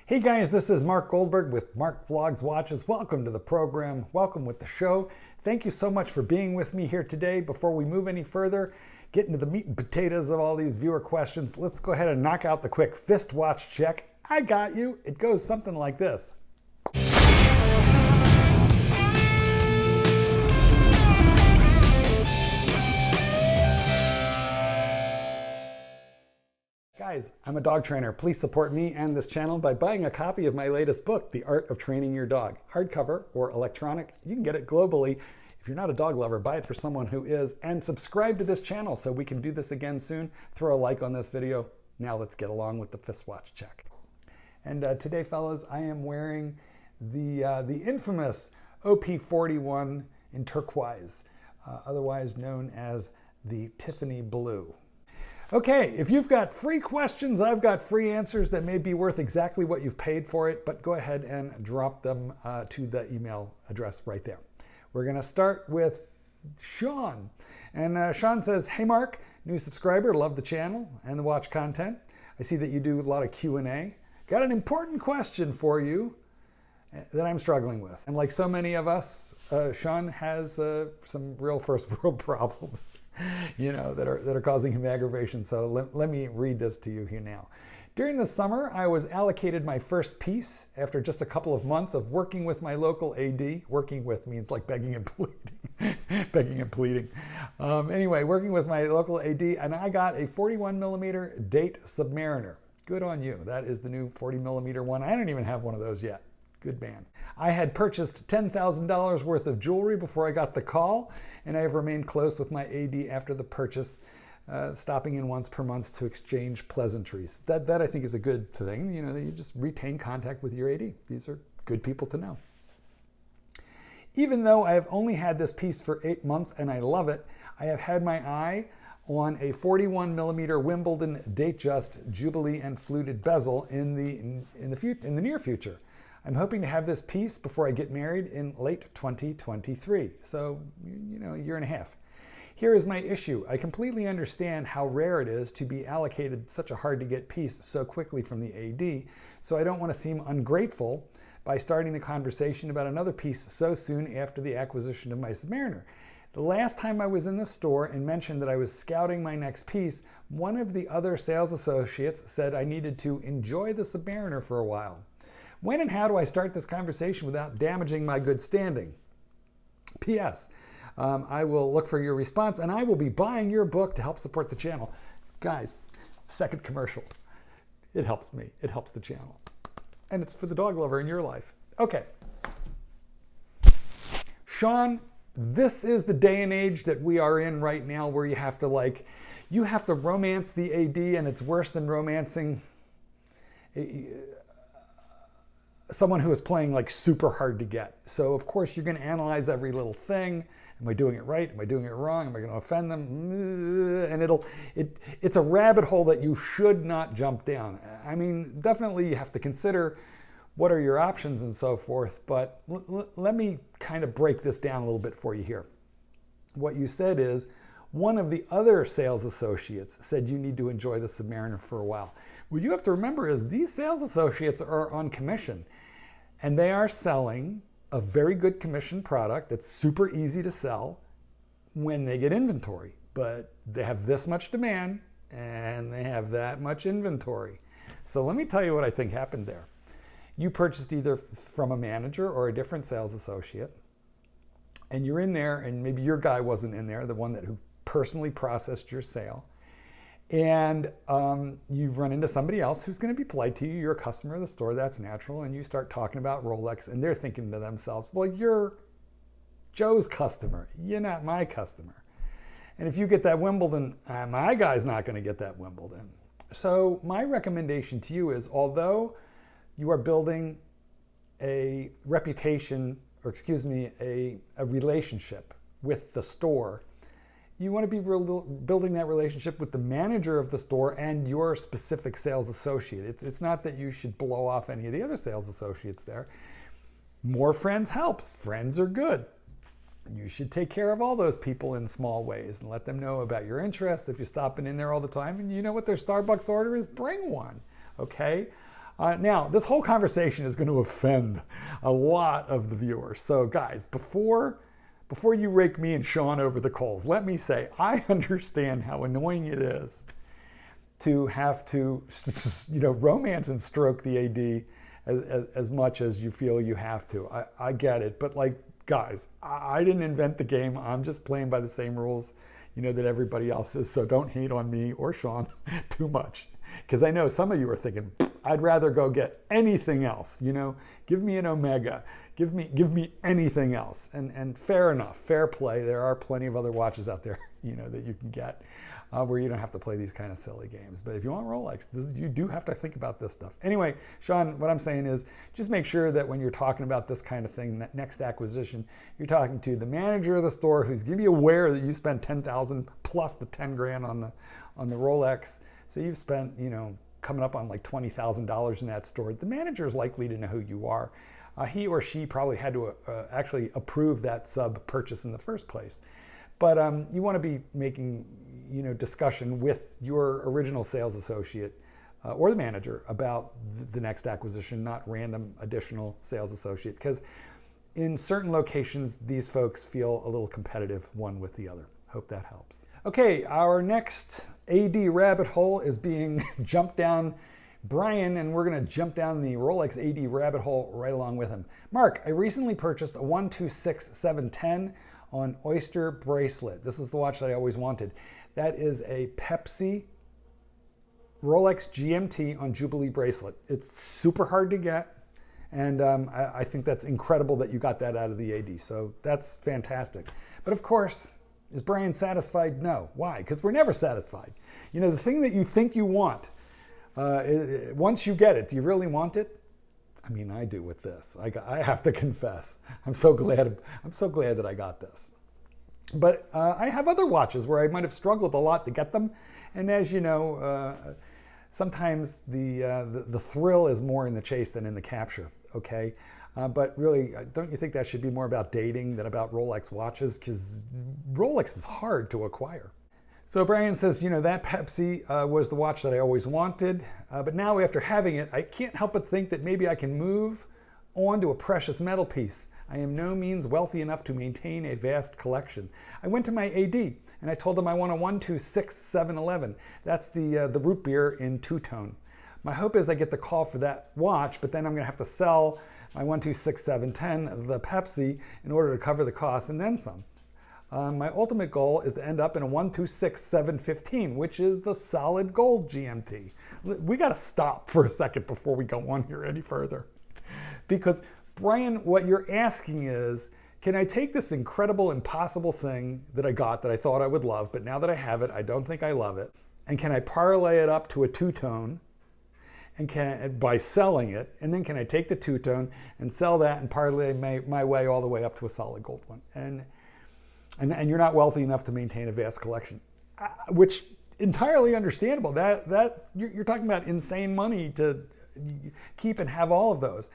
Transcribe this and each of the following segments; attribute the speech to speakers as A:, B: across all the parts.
A: Hey guys, this is Mark Goldberg with Mark Vlogs Watches. Welcome to the program. Welcome with the show. Thank you so much for being with me here today. Before we move any further, get into the meat and potatoes of all these viewer questions, let's go ahead and knock out the quick fist watch check. I got you. It goes something like this. Guys, I'm a dog trainer. Please support me and this channel by buying a copy of my latest book, The Art of Training Your Dog. Hardcover or electronic, you can get it globally. If you're not a dog lover, buy it for someone who is, and subscribe to this channel so we can do this again soon. Throw a like on this video. Now let's get along with the fist watch check. And today, fellas, I am wearing the infamous OP41 in turquoise, otherwise known as the Tiffany blue. Okay, if you've got free questions, I've got free answers that may be worth exactly what you've paid for it, but go ahead and drop them to the email address right there. We're gonna start with Sean. And Sean says, hey Mark, new subscriber, love the channel and the watch content. I see that you do a lot of Q&A. Got an important question for you that I'm struggling with. And like so many of us, Sean has some real first world problems, you know, that are causing him aggravation. So let me read this to you here now. During the summer, I was allocated my first piece after just a couple of months of working with my local AD. Working with means like begging and pleading. Begging and pleading. Anyway, working with my local AD, and I got a 41 millimeter date Submariner. Good on you. That is the new 40 millimeter one. I don't even have one of those yet. Good man. I had purchased $10,000 worth of jewelry before I got the call, and I have remained close with my AD after the purchase, stopping in once per month to exchange pleasantries. That I think is a good thing, you know, that you just retain contact with your AD. These are good people to know. Even though I have only had this piece for 8 months and I love it, I have had my eye on a 41 millimeter Wimbledon Datejust Jubilee and fluted bezel in the near future. I'm hoping to have this piece before I get married in late 2023. So, you know, a year and a half. Here is my issue. I completely understand how rare it is to be allocated such a hard to get piece so quickly from the AD. So I don't want to seem ungrateful by starting the conversation about another piece so soon after the acquisition of my Submariner. The last time I was in the store and mentioned that I was scouting my next piece, one of the other sales associates said I needed to enjoy the Submariner for a while. When and how do I start this conversation without damaging my good standing? P.S. I will look for your response and I will be buying your book to help support the channel. Guys, second commercial. It helps me. It helps the channel. And it's for the dog lover in your life. Okay. Sean, this is the day and age that we are in right now where you have to romance the AD, and it's worse than romancing someone who is playing like super hard to get. So of course you're going to analyze every little thing. Am I doing it right? Am I doing it wrong? Am I going to offend them? And it's a rabbit hole that you should not jump down. I mean, definitely you have to consider what are your options and so forth, but let me kind of break this down a little bit for you here. What you said is, one of the other sales associates said you need to enjoy the Submariner for a while. What you have to remember is these sales associates are on commission, and they are selling a very good commission product that's super easy to sell when they get inventory. But they have this much demand and they have that much inventory. So let me tell you what I think happened there. You purchased either from a manager or a different sales associate, and you're in there, and maybe your guy wasn't in there, the one who personally processed your sale, and you've run into somebody else who's going to be polite to you. You're a customer of the store, that's natural, and you start talking about Rolex, and they're thinking to themselves, well, you're Joe's customer, you're not my customer. And if you get that Wimbledon, my guy's not going to get that Wimbledon. So my recommendation to you is, although you are building a reputation, or excuse me, a relationship with the store, you want to be building that relationship with the manager of the store and your specific sales associate. It's not that you should blow off any of the other sales associates there. More friends helps. Friends are good. You should take care of all those people in small ways and let them know about your interests. If you're stopping in there all the time and you know what their Starbucks order is, bring one, okay? Now, this whole conversation is going to offend a lot of the viewers. So guys, before you rake me and Sean over the coals, let me say, I understand how annoying it is to have to, romance and stroke the AD as much as you feel you have to. I get it, but like, guys, I didn't invent the game. I'm just playing by the same rules, that everybody else is. So don't hate on me or Sean too much, because I know some of you are thinking, I'd rather go get anything else. Give me an Omega, give me anything else. And fair enough, fair play. There are plenty of other watches out there, that you can get where you don't have to play these kind of silly games. But if you want Rolex, you do have to think about this stuff. Anyway, Sean, what I'm saying is just make sure that when you're talking about this kind of thing, next acquisition, you're talking to the manager of the store who's going to be aware that you spent $10,000 plus the 10 grand on the Rolex. So you've spent, coming up on like $20,000 in that store. The manager is likely to know who you are. He or she probably had to actually approve that sub purchase in the first place. But you want to be making, discussion with your original sales associate or the manager about the next acquisition, not random additional sales associate, because in certain locations, these folks feel a little competitive one with the other. Hope that helps. Okay, our next AD rabbit hole is being jumped down Bryan, and we're going to jump down the Rolex AD rabbit hole right along with him. Mark, I recently purchased a 126710 on Oyster bracelet. This is the watch that I always wanted. That is a Pepsi Rolex GMT on Jubilee bracelet. It's super hard to get, and I think that's incredible that you got that out of the AD, so that's fantastic. But of course, is Bryan satisfied? No. Why? Because we're never satisfied. The thing that you think you want, once you get it, do you really want it? I mean, I do with this. I have to confess. I'm so glad that I got this. But I have other watches where I might have struggled a lot to get them. And as you know, sometimes the thrill is more in the chase than in the capture, okay? But really, don't you think that should be more about dating than about Rolex watches? Because Rolex is hard to acquire. So Bryan says, that Pepsi was the watch that I always wanted. But now after having it, I can't help but think that maybe I can move on to a precious metal piece. I am no means wealthy enough to maintain a vast collection. I went to my AD and I told them I want a 126711. That's the root beer in two-tone. My hope is I get the call for that watch, but then I'm going to have to sell my 126710, the Pepsi, in order to cover the cost and then some. My ultimate goal is to end up in a 126715, which is the solid gold GMT. We got to stop for a second before we go on here any further. Because Bryan, what you're asking is, can I take this incredible, impossible thing that I got that I thought I would love, but now that I have it, I don't think I love it, and can I parlay it up to a two-tone and by selling it, and then can I take the two-tone and sell that and parlay my way all the way up to a solid gold one? And you're not wealthy enough to maintain a vast collection, which entirely understandable. That you're talking about insane money to keep and have all of those.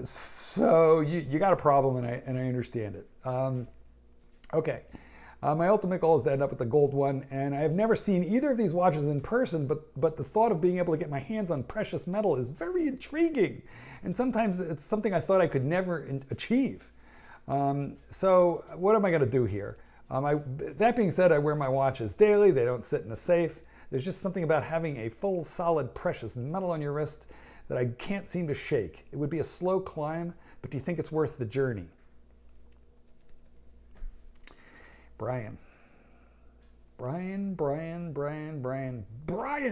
A: So you got a problem, and I understand it. Okay. My ultimate goal is to end up with the gold one, and I have never seen either of these watches in person, but the thought of being able to get my hands on precious metal is very intriguing, and sometimes it's something I thought I could never achieve. So what am I going to do here? That being said, I wear my watches daily. They don't sit in a safe. There's just something about having a full, solid, precious metal on your wrist that I can't seem to shake. It would be a slow climb, but do you think it's worth the journey? Bryan,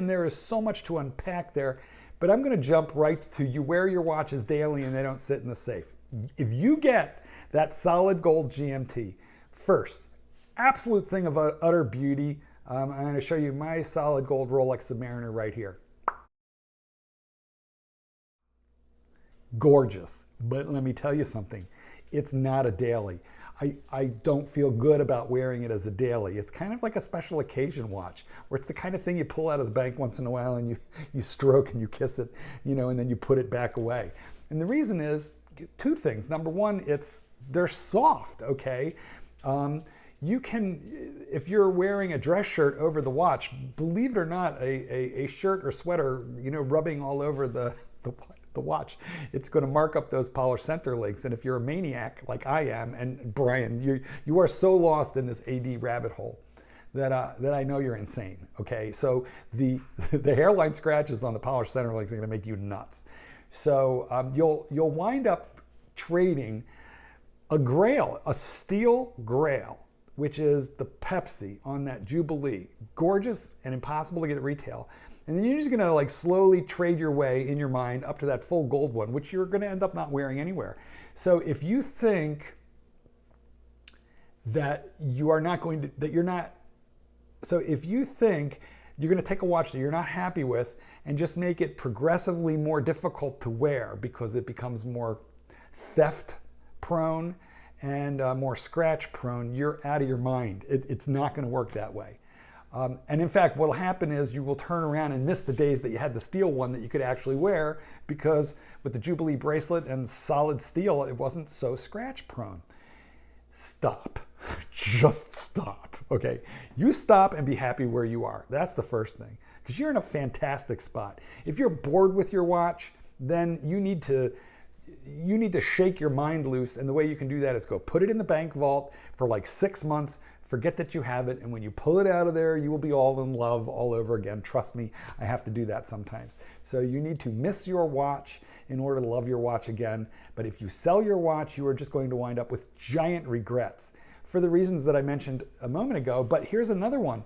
A: there is so much to unpack there, but I'm going to jump right to you wear your watches daily and they don't sit in the safe. If you get that solid gold GMT, first, absolute thing of utter beauty. I'm going to show you my solid gold Rolex Submariner right here. Gorgeous, but let me tell you something. It's not a daily. I don't feel good about wearing it as a daily. It's kind of like a special occasion watch, where it's the kind of thing you pull out of the bank once in a while and you stroke and you kiss it, and then you put it back away. And the reason is two things. Number one, they're soft, okay? you can, if you're wearing a dress shirt over the watch, believe it or not, a shirt or sweater, rubbing all over the watch, it's going to mark up those polished center links. And if you're a maniac like I am, and Brian, you are so lost in this AD rabbit hole that I know you're insane. Okay, so the hairline scratches on the polished center links are going to make you nuts. So you'll wind up trading a grail, a steel grail, which is the Pepsi on that Jubilee. Gorgeous and impossible to get at retail. And then you're just gonna like slowly trade your way in your mind up to that full gold one, which you're gonna end up not wearing anywhere. So if you think that if you think you're gonna take a watch that you're not happy with and just make it progressively more difficult to wear because it becomes more theft prone and more scratch prone, you're out of your mind. It's not going to work that way. And in fact, what will happen is you will turn around and miss the days that you had the steel one that you could actually wear, because with the Jubilee bracelet and solid steel, it wasn't so scratch prone. Stop. Just stop. Okay. You stop and be happy where you are. That's the first thing, because you're in a fantastic spot. If you're bored with your watch, then you need to shake your mind loose, and the way you can do that is go put it in the bank vault for like 6 months, forget that you have it, and when you pull it out of there, you will be all in love all over again. Trust me, I have to do that sometimes. So you need to miss your watch in order to love your watch again. But if you sell your watch, you are just going to wind up with giant regrets for the reasons that I mentioned a moment ago. But here's another one.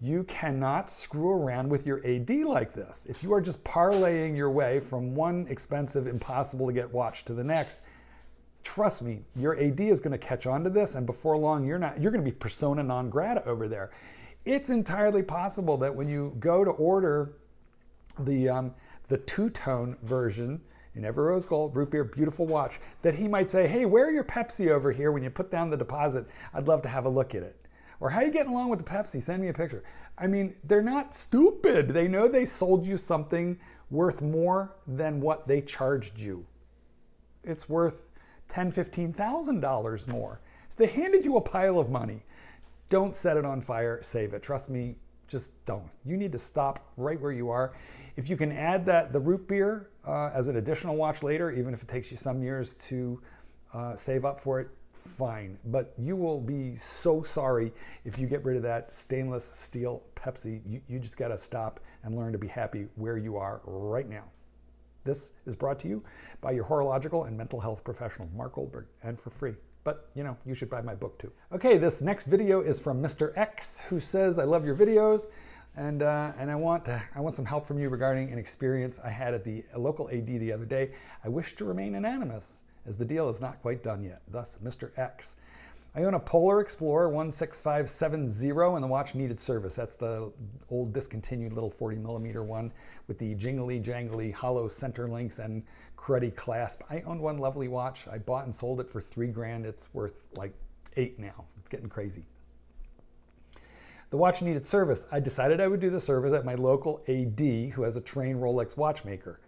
A: You cannot screw around with your AD like this. If you are just parlaying your way from one expensive, impossible to get watch to the next, trust me, your AD is going to catch on to this, and before long, you're going to be persona non grata over there. It's entirely possible that when you go to order the two-tone version in Ever Rose Gold, root beer, beautiful watch, that he might say, hey, where are your Pepsi over here? When you put down the deposit, I'd love to have a look at it. Or how are you getting along with the Pepsi? Send me a picture. I mean, they're not stupid. They know they sold you something worth more than what they charged you. It's worth $10,000, $15,000 more. So they handed you a pile of money. Don't set it on fire, save it. Trust me, just don't. You need to stop right where you are. If you can add the root beer as an additional watch later, even if it takes you some years to save up for it, fine. But you will be so sorry if you get rid of that stainless steel Pepsi. You just got to stop and learn to be happy where you are right now. This is brought to you by your horological and mental health professional, Mark Goldberg, and for free. But, you should buy my book too. Okay, this next video is from Mr. X, who says, I love your videos, and I want some help from you regarding an experience I had at the local AD the other day. I wish to remain anonymous, as the deal is not quite done yet. Thus, Mr. X. I own a Polar Explorer 16570, and the watch needed service. That's the old discontinued little 40mm one with the jingly jangly hollow center links and cruddy clasp. I owned one lovely watch. I bought and sold it for $3,000. It's worth like $8,000 now. It's getting crazy. The watch needed service. I decided I would do the service at my local AD, who has a trained Rolex watchmaker.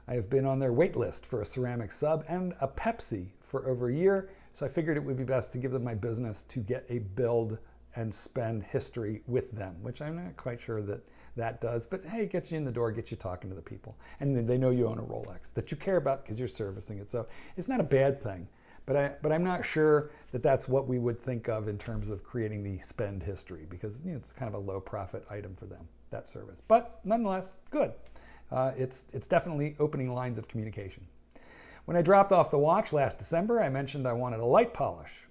A: I have been on their wait list for a ceramic sub and a Pepsi for over a year, so I figured it would be best to give them my business to get a build and spend history with them, which I'm not quite sure that does, but hey, it gets you in the door, gets you talking to the people. And then they know you own a Rolex that you care about because you're servicing it. So it's not a bad thing, but I'm not sure that that's what we would think of in terms of creating the spend history, because it's kind of a low profit item for them, that service. But nonetheless, good. It's definitely opening lines of communication. When I dropped off the watch last December, I mentioned I wanted a light polish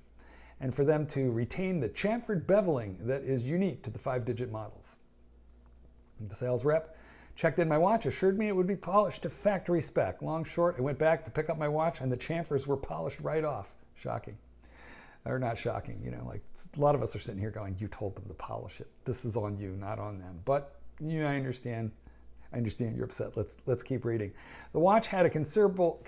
A: and for them to retain the chamfered beveling that is unique to the 5-digit models. The sales rep checked in my watch, assured me it would be polished to factory spec. Long short, I went back to pick up my watch and the chamfers were polished right off. Shocking. Or not shocking, like a lot of us are sitting here going, you told them to polish it. This is on you, not on them. But I understand. I understand you're upset. Let's keep reading. The watch had a considerable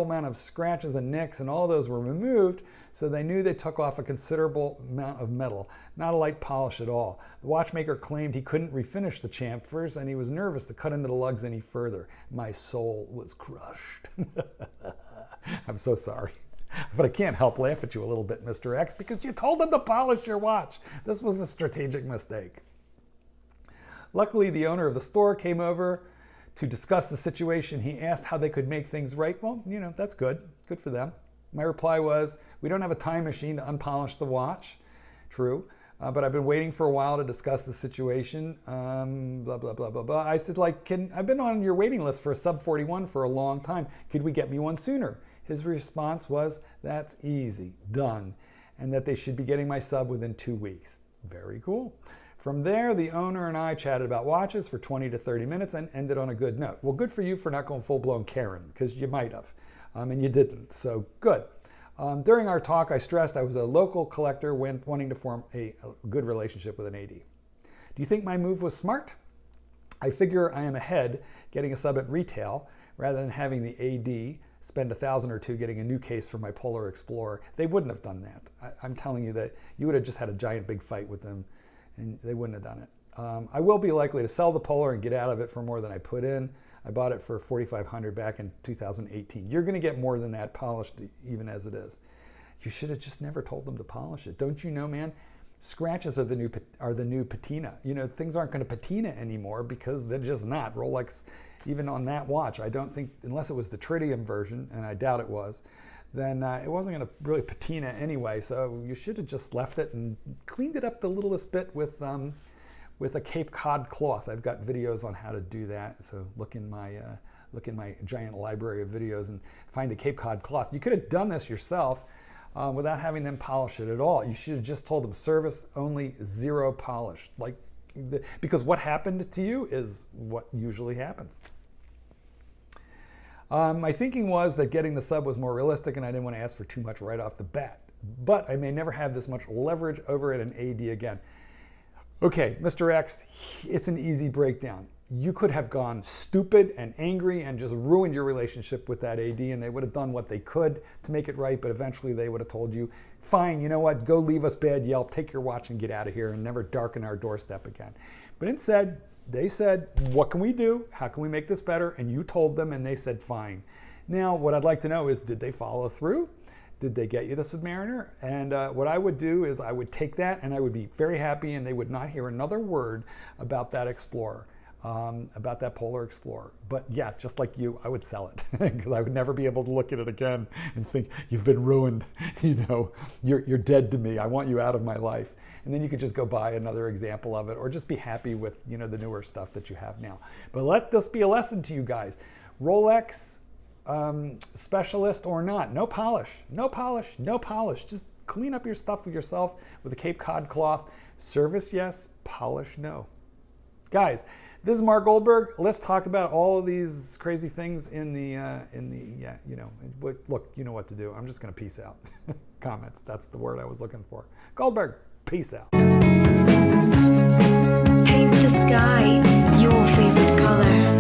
A: amount of scratches and nicks, and all those were removed, so they knew they took off a considerable amount of metal. Not a light polish at all. The watchmaker claimed he couldn't refinish the chamfers, and he was nervous to cut into the lugs any further. My soul was crushed. I'm so sorry. But I can't help laugh at you a little bit, Mr. X, because you told them to polish your watch. This was a strategic mistake. Luckily, the owner of the store came over to discuss the situation. He asked how they could make things right. Well, you know, that's good. Good for them. My reply was, we don't have a time machine to unpolish the watch. True. But I've been waiting for a while to discuss the situation. Blah, blah, blah, blah, blah. I said, like, I've been on your waiting list for a sub 41 for a long time. Could we get me one sooner? His response was, that's easy, done. And that they should be getting my sub within 2 weeks. Very cool. From there, the owner and I chatted about watches for 20 to 30 minutes and ended on a good note. Well, good for you for not going full-blown Karen, because you might have, and you didn't, so good. During our talk, I stressed I was a local collector wanting to form a good relationship with an AD. Do you think my move was smart? I figure I am ahead getting a sub at retail rather than having the AD spend $1,000 or $2 getting a new case for my Polar Explorer. They wouldn't have done that. I'm telling you that you would have just had a giant big fight with them and they wouldn't have done it. I will be likely to sell the Polar and get out of it for more than I put in. I bought it for $4,500 back in 2018. You're going to get more than that polished even as it is. You should have just never told them to polish it. Don't you know, man? Scratches are the new patina. You know, things aren't going to patina anymore because they're just not. Rolex, even on that watch, I don't think, unless it was the tritium version, and I doubt it was, then it wasn't going to really patina anyway. So you should have just left it and cleaned it up the littlest bit with a Cape Cod cloth. I've got videos on how to do that. So look in my giant library of videos and find the Cape Cod cloth. You could have done this yourself without having them polish it at all. You should have just told them service only, zero polish. Because what happened to you is what usually happens. My thinking was that getting the sub was more realistic and I didn't want to ask for too much right off the bat. But I may never have this much leverage over at an AD again. Okay, Mr. X, it's an easy breakdown. You could have gone stupid and angry and just ruined your relationship with that AD and they would have done what they could to make it right, but eventually they would have told you, fine, you know what, go leave us bad Yelp, take your watch and get out of here and never darken our doorstep again. But instead, they said, what can we do? How can we make this better? And you told them and they said, fine. Now, what I'd like to know is, did they follow through? Did they get you the Submariner? And what I would do is I would take that and I would be very happy and they would not hear another word about that Explorer, about that Polar Explorer. But yeah, just like you, I would sell it because I would never be able to look at it again and think, you've been ruined, you know, you're dead to me. I want you out of my life. And then you could just go buy another example of it or just be happy with, you know, the newer stuff that you have now. But let this be a lesson to you guys. Rolex, specialist or not, no polish, no polish, no polish. Just clean up your stuff with yourself with a Cape Cod cloth. Service, yes. Polish, no. Guys, this is Mark Goldberg. Let's talk about all of these crazy things in the you know, look, you know what to do. I'm just going to peace out. Comments, that's the word I was looking for. Goldberg, peace out.
B: Paint the sky your favorite color.